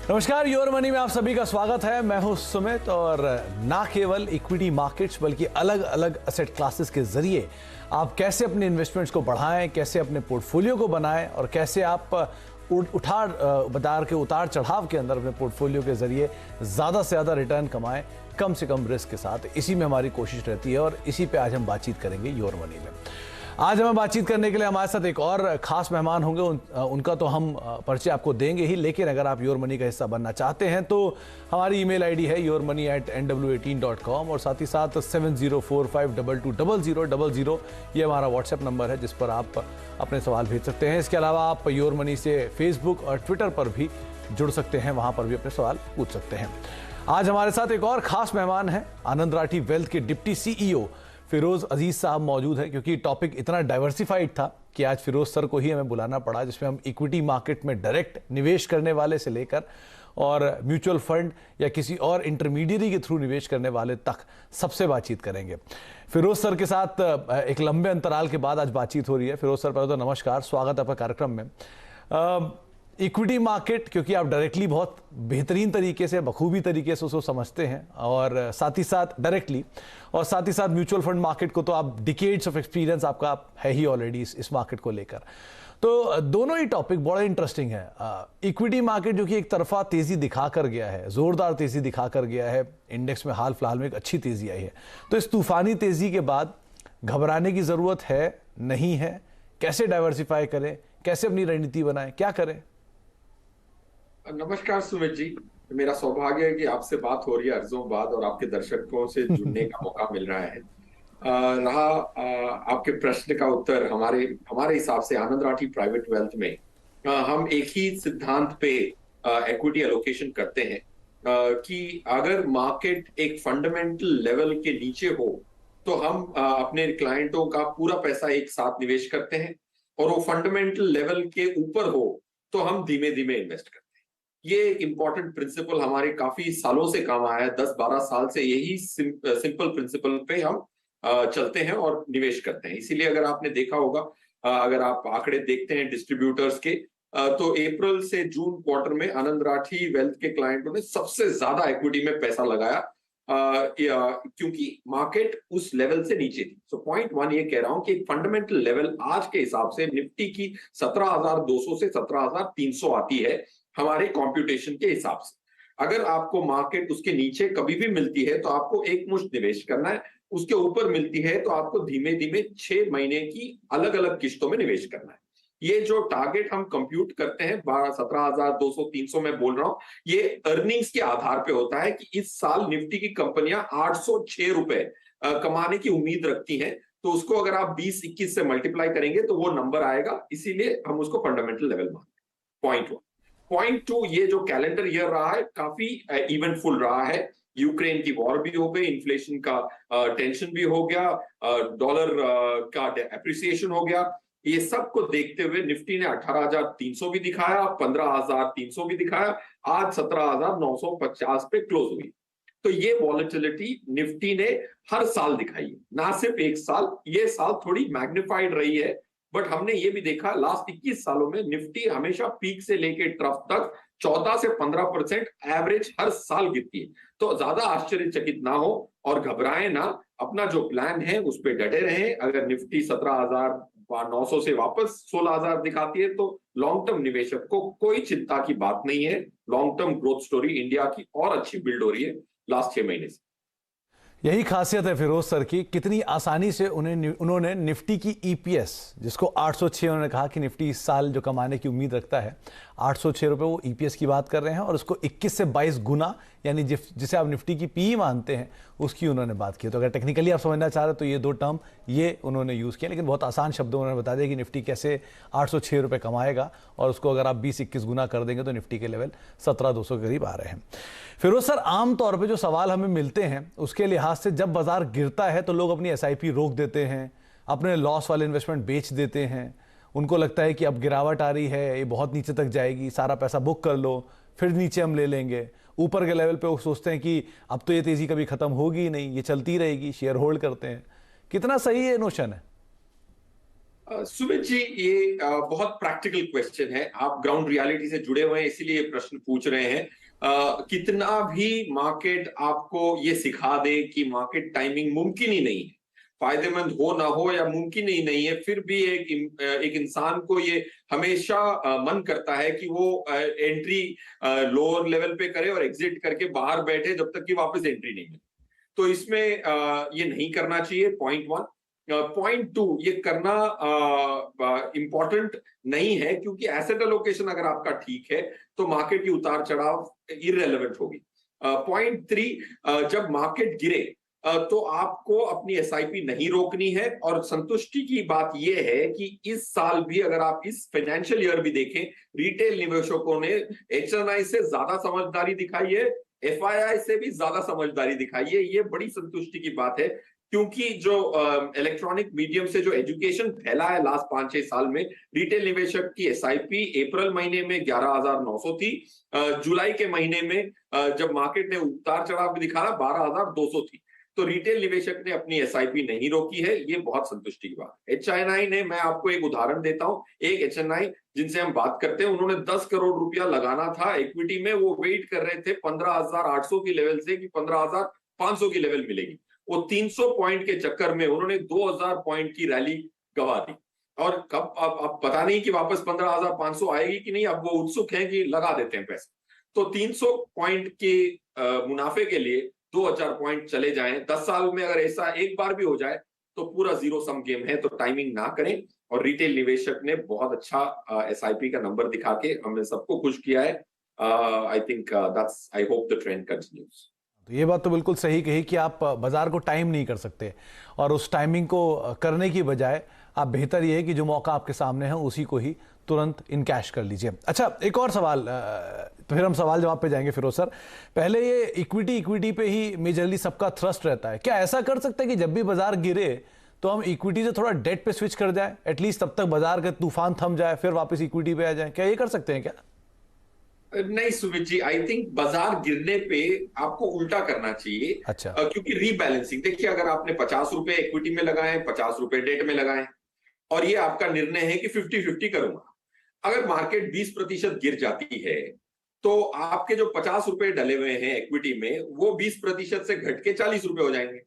नमस्कार, your money में आप सभी का स्वागत है। मैं हूं सुमित और ना केवल इक्विटी मार्केट्स बल्कि अलग अलग एसेट क्लासेस के जरिए आप कैसे अपने इन्वेस्टमेंट्स को बढ़ाएं, कैसे अपने पोर्टफोलियो को बनाएं और कैसे आप बाजार के उतार चढ़ाव के अंदर अपने पोर्टफोलियो के जरिए ज़्यादा से ज़्यादा रिटर्न कमाएं कम से कम रिस्क के साथ। इसी में हमारी कोशिश रहती है और इसी पे आज हम बातचीत करेंगे योर मनी में। आज हमें बातचीत करने के लिए हमारे साथ एक और खास मेहमान होंगे। उनका तो हम परिचय आपको देंगे ही, लेकिन अगर आप योर मनी का हिस्सा बनना चाहते हैं तो हमारी ईमेल आईडी है yourmoney@nw18.com और साथ ही साथ 7045220000 ये हमारा व्हाट्सएप नंबर है जिस पर आप अपने सवाल भेज सकते हैं। इसके अलावा आप योर मनी से फेसबुक और ट्विटर पर भी जुड़ सकते हैं, वहां पर भी अपने सवाल पूछ सकते हैं। आज हमारे साथ एक और खास मेहमान है, आनंद राठी वेल्थ के डिप्टी सीईओ फिरोज अजीज साहब मौजूद है। क्योंकि टॉपिक इतना डाइवर्सिफाइड था कि आज फिरोज सर को ही हमें बुलाना पड़ा, जिसमें हम इक्विटी मार्केट में डायरेक्ट निवेश करने वाले से लेकर और म्यूचुअल फंड या किसी और इंटरमीडियरी के थ्रू निवेश करने वाले तक सबसे बातचीत करेंगे। फिरोज सर के साथ एक लंबे अंतराल के बाद आज बातचीत हो रही है। फिरोज सर, पहले तो नमस्कार, स्वागत है आपका कार्यक्रम में। इक्विटी मार्केट, क्योंकि आप डायरेक्टली बहुत बेहतरीन तरीके से, बखूबी तरीके से उसको समझते हैं और साथ ही साथ डायरेक्टली, और साथ ही साथ म्यूचुअल फंड मार्केट को तो आप डिकेड्स ऑफ एक्सपीरियंस आपका है ही ऑलरेडी इस मार्केट को लेकर। तो दोनों ही टॉपिक बड़ा इंटरेस्टिंग है। इक्विटी मार्केट जो कि एक तरफा तेजी दिखा कर गया है, जोरदार तेजी दिखा कर गया है, इंडेक्स में हाल फिलहाल में एक अच्छी तेजी आई है। तो इस तूफानी तेजी के बाद घबराने की जरूरत है, नहीं है? कैसे डाइवर्सिफाई करें, कैसे अपनी रणनीति बनाएं, क्या करें? नमस्कार सुमित जी, मेरा सौभाग्य है कि आपसे बात हो रही है अर्जों बाद और आपके दर्शकों से जुड़ने का मौका मिल रहा है। आपके प्रश्न का उत्तर हमारे हिसाब से आनंद राठी प्राइवेट वेल्थ में हम एक ही सिद्धांत पे इक्विटी एलोकेशन करते हैं कि अगर मार्केट एक फंडामेंटल लेवल के नीचे हो तो हम अपने क्लाइंटों का पूरा पैसा एक साथ निवेश करते हैं, और वो फंडामेंटल लेवल के ऊपर हो तो हम धीमे धीमे इन्वेस्ट करते हैं। ये एक इंपॉर्टेंट प्रिंसिपल हमारे काफी सालों से काम आया है, 10-12 साल से यही सिंपल प्रिंसिपल पे हम चलते हैं और निवेश करते हैं। इसीलिए अगर आपने देखा होगा, अगर आप आंकड़े देखते हैं डिस्ट्रीब्यूटर्स के, तो अप्रैल से जून क्वार्टर में आनंद राठी वेल्थ के क्लाइंटों ने सबसे ज्यादा इक्विटी में पैसा लगाया, क्योंकि मार्केट उस लेवल से नीचे थी। सो पॉइंट वन ये कह रहा हूं कि एक फंडामेंटल लेवल आज के हिसाब से निफ्टी की 17,200 से 17,300 आती है हमारे कंप्यूटेशन के हिसाब से। अगर आपको मार्केट उसके नीचे कभी भी मिलती है तो आपको एक मुश्त निवेश करना है, उसके ऊपर मिलती है तो आपको धीमे धीमे 6 महीने की अलग अलग किश्तों में निवेश करना है। ये जो टारगेट हम कंप्यूट करते हैं 17,200-300 में बोल रहा हूं, ये अर्निंग्स के आधार पे होता है कि इस साल निफ्टी की कंपनियां 806 रुपए कमाने की उम्मीद रखती हैं, तो उसको अगर आप 20-21 से मल्टीप्लाई करेंगे तो वो नंबर आएगा। इसीलिए हम उसको फंडामेंटल लेवल मानते हैं। Point one. पॉइंट टू, ये जो कैलेंडर ईयर रहा है काफी इवेंटफुल रहा है। यूक्रेन की वॉर भी हो गई, इन्फ्लेशन का टेंशन भी हो गया, डॉलर का एप्रिसिएशन हो गया। ये सब को देखते हुए निफ्टी ने 18,300 भी दिखाया, 15,300 भी दिखाया, आज 17,950 पे क्लोज हुई। तो ये वॉलेटिलिटी निफ्टी ने हर साल दिखाई है, ना सिर्फ एक साल। ये साल थोड़ी मैग्निफाइड रही है, बट हमने ये भी देखा लास्ट 21 सालों में निफ्टी हमेशा पीक से लेके ट्रफ तक 14 से 15% एवरेज हर साल गिरती है। तो ज्यादा आश्चर्यचकित ना हो और घबराएं ना, अपना जो प्लान है उस पर डटे रहें। अगर निफ्टी 17,900 से वापस 16,000 दिखाती है तो लॉन्ग टर्म निवेशक को कोई चिंता की बात नहीं है। Long term growth story India की और अच्छी बिल्ड हो रही है लास्ट 6 महीने से। यही खासियत है फिरोज सर की, कितनी आसानी से उन्होंने निफ्टी की ईपीएस, जिसको 806 उन्होंने कहा कि निफ्टी इस साल जो कमाने की उम्मीद रखता है 806 रुपये, वो ईपीएस की बात कर रहे हैं, और उसको 21 से 22 गुना, यानी जिसे आप निफ्टी की पीई मानते हैं, उसकी उन्होंने बात की। तो अगर टेक्निकली आप समझना चाह रहे तो ये दो टर्म ये उन्होंने यूज़ किया, लेकिन बहुत आसान शब्दों में उन्होंने बता दिया कि निफ्टी कैसे 806 रुपये कमाएगा, और उसको अगर आप 20-21 गुना कर देंगे तो निफ्टी के लेवल 17,200 के करीब आ रहे हैं। फिरोज सर, आमतौर पर जो सवाल हमें मिलते हैं उसके लिहाज से, जब बाजार गिरता है तो लोग अपनी एसआईपी रोक देते हैं, अपने लॉस वाले इन्वेस्टमेंट बेच देते हैं। उनको लगता है कि अब गिरावट आ रही है, ये बहुत नीचे तक जाएगी, सारा पैसा बुक कर लो, फिर नीचे हम ले लेंगे। ऊपर के लेवल पे वो सोचते हैं कि अब तो ये तेजी कभी खत्म होगी ही नहीं, ये चलती रहेगी, शेयर होल्ड करते हैं। कितना सही ये नोशन है? सुमित जी, ये बहुत प्रैक्टिकल क्वेश्चन है। आप ग्राउंड रियलिटी से जुड़े हुए हैं इसीलिए ये प्रश्न पूछ रहे हैं। कितना भी मार्केट आपको ये सिखा दे कि मार्केट टाइमिंग मुमकिन ही नहीं है, फायदेमंद हो ना हो या मुमकिन ही नहीं है, फिर भी एक इंसान को ये हमेशा मन करता है कि वो एंट्री लोअर लेवल पे करे और एग्जिट करके बाहर बैठे जब तक कि वापस एंट्री नहीं मिले। तो इसमें ये नहीं करना चाहिए, पॉइंट वन। पॉइंट टू, ये करना इंपॉर्टेंट नहीं है, क्योंकि एसेट एलोकेशन अगर आपका ठीक है तो मार्केट की उतार चढ़ाव इररेलेवेंट होगी। पॉइंट थ्री, जब मार्केट गिरे तो आपको अपनी एसआईपी नहीं रोकनी है। और संतुष्टि की बात यह है कि इस साल भी, अगर आप इस फाइनेंशियल ईयर भी देखें, रिटेल निवेशकों ने एचएनआई से ज्यादा समझदारी दिखाई है, एफआईआई से भी ज्यादा समझदारी दिखाई है। ये बड़ी संतुष्टि की बात है, क्योंकि जो इलेक्ट्रॉनिक मीडियम से जो एजुकेशन फैला है लास्ट 5-6 साल में, रिटेल निवेशक की एसआईपी अप्रैल महीने में 11,900 थी, जुलाई के महीने में जब मार्केट ने उतार चढ़ाव भी दिखाया 12,200 थी। तो रिटेल निवेशक ने अपनी एसआईपी नहीं रोकी है, ये बहुत संतुष्टि की बात है। एचएनआई ने, मैं आपको एक उदाहरण देता हूं, एक एचएनआई जिनसे हम बात करते हैं, उन्होंने 10 करोड़ रुपया लगाना था इक्विटी में, वो वेट कर रहे थे 15,800 की लेवल से कि 15,500 की लेवल मिलेगी। वो 300 पॉइंट के चक्कर में उन्होंने 2,000 पॉइंट की रैली गवा दी। और कब, अब पता नहीं कि वापस 15,500 आएगी कि नहीं, अब वो उत्सुक हैं कि लगा देते हैं पैसा। तो 300 पॉइंट के मुनाफे के लिए 2,000 पॉइंट चले जाएं 10 साल में, अगर ऐसा एक बार भी हो जाए तो पूरा जीरो सम गेम है। तो टाइमिंग ना करें। और रिटेल निवेशक ने बहुत अच्छा एसआईपी का नंबर दिखा के हमने सबको खुश किया है। I think that's, I hope the trend continues. तो ये बात तो बिल्कुल सही कही कि आप बाजार को टाइम नहीं कर सकते, और उस टाइमिंग को करने की बजाय आप, बेहतर ये है कि जो मौका आपके सामने है उसी को ही तुरंत इनकैश कर लीजिए। अच्छा, एक और सवाल, तो फिर हम सवाल जवाब पे जाएंगे फिरोज सर। पहले ये इक्विटी पे ही मेजरली सबका थ्रस्ट रहता है, क्या ऐसा कर सकते हैं कि जब भी बाजार गिरे तो हम इक्विटी से थोड़ा डेट पे स्विच कर जाए, एटलीस्ट तब तक बाजार का तूफान थम जाए, फिर वापस इक्विटी पे आ जाए? क्या ये कर सकते हैं क्या? नहीं सुमित जी, आई थिंक बाजार गिरने पे आपको उल्टा करना चाहिए। अच्छा। क्योंकि रीबैलेंसिंग, देखिए, अगर आपने 50 रुपए इक्विटी में लगाए, 50 रुपए डेट में लगाए, और ये आपका निर्णय है कि 50-50 करूंगा, अगर मार्केट 20% गिर जाती है तो आपके जो 50 रुपए डले हुए हैं इक्विटी में, वो 20% से घट के 40 रुपए हो जाएंगे।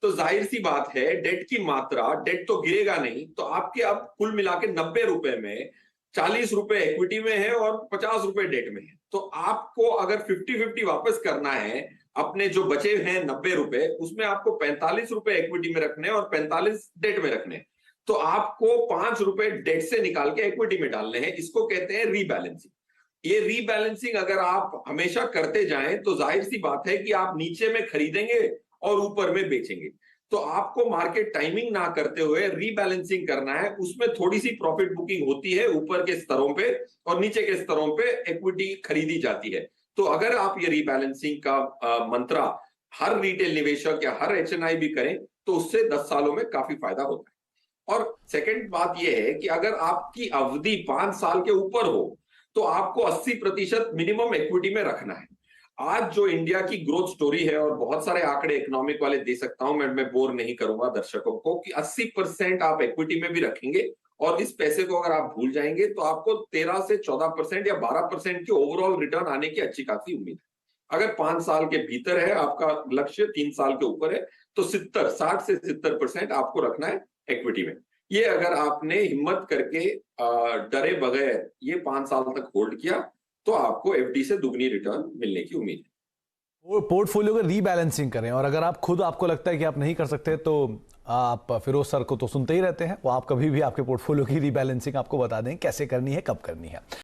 तो जाहिर सी बात है, डेट की मात्रा, डेट तो गिरेगा नहीं, तो आपके अब कुल मिला के 90 रुपए में 40 रुपए इक्विटी में है और 50 रुपए डेट में है। तो आपको अगर 50-50 वापस करना है, अपने जो बचे हैं 90 रुपए, उसमें आपको 45 रुपए इक्विटी में रखने और 45 डेट में रखने। तो आपको 5 रुपए डेट से निकाल के इक्विटी में डालने हैं। इसको कहते हैं रीबैलेंसिंग। ये रीबैलेंसिंग अगर आप हमेशा करते जाएं तो जाहिर सी बात है कि आप नीचे में खरीदेंगे और ऊपर में बेचेंगे। तो आपको मार्केट टाइमिंग ना करते हुए रीबैलेंसिंग करना है। उसमें थोड़ी सी प्रॉफिट बुकिंग होती है ऊपर के स्तरों पे, और नीचे के स्तरों पे इक्विटी खरीदी जाती है। तो अगर आप ये रीबैलेंसिंग का मंत्रा हर रिटेल निवेशक या हर एचएनआई भी करें तो उससे 10 सालों में काफी फायदा होता है। और सेकंड बात यह है कि अगर आपकी अवधि 5 साल के ऊपर हो तो आपको 80% मिनिमम इक्विटी में रखना है। आज जो इंडिया की ग्रोथ स्टोरी है, और बहुत सारे आंकड़े इकोनॉमिक वाले दे सकता हूं मैं बोर नहीं करूंगा दर्शकों को, कि 80% आप इक्विटी में भी रखेंगे और इस पैसे को अगर आप भूल जाएंगे तो आपको 13 से 14% या 12% की ओवरऑल रिटर्न आने की अच्छी खासी उम्मीद है। अगर 5 साल के भीतर है आपका लक्ष्य, 3 साल के ऊपर है, तो 60 से 70% आपको रखना है इक्विटी में। ये अगर आपने हिम्मत करके डरे बगैर ये 5 साल तक होल्ड किया तो आपको एफडी से दुगनी रिटर्न मिलने की उम्मीद है। वो पोर्टफोलियो का रीबैलेंसिंग करें, और अगर आप खुद, आपको लगता है कि आप नहीं कर सकते तो आप फिरोज सर को तो सुनते ही रहते हैं, वो आप कभी भी आपके पोर्टफोलियो की रीबैलेंसिंग आपको बता दें कैसे करनी है, कब करनी है।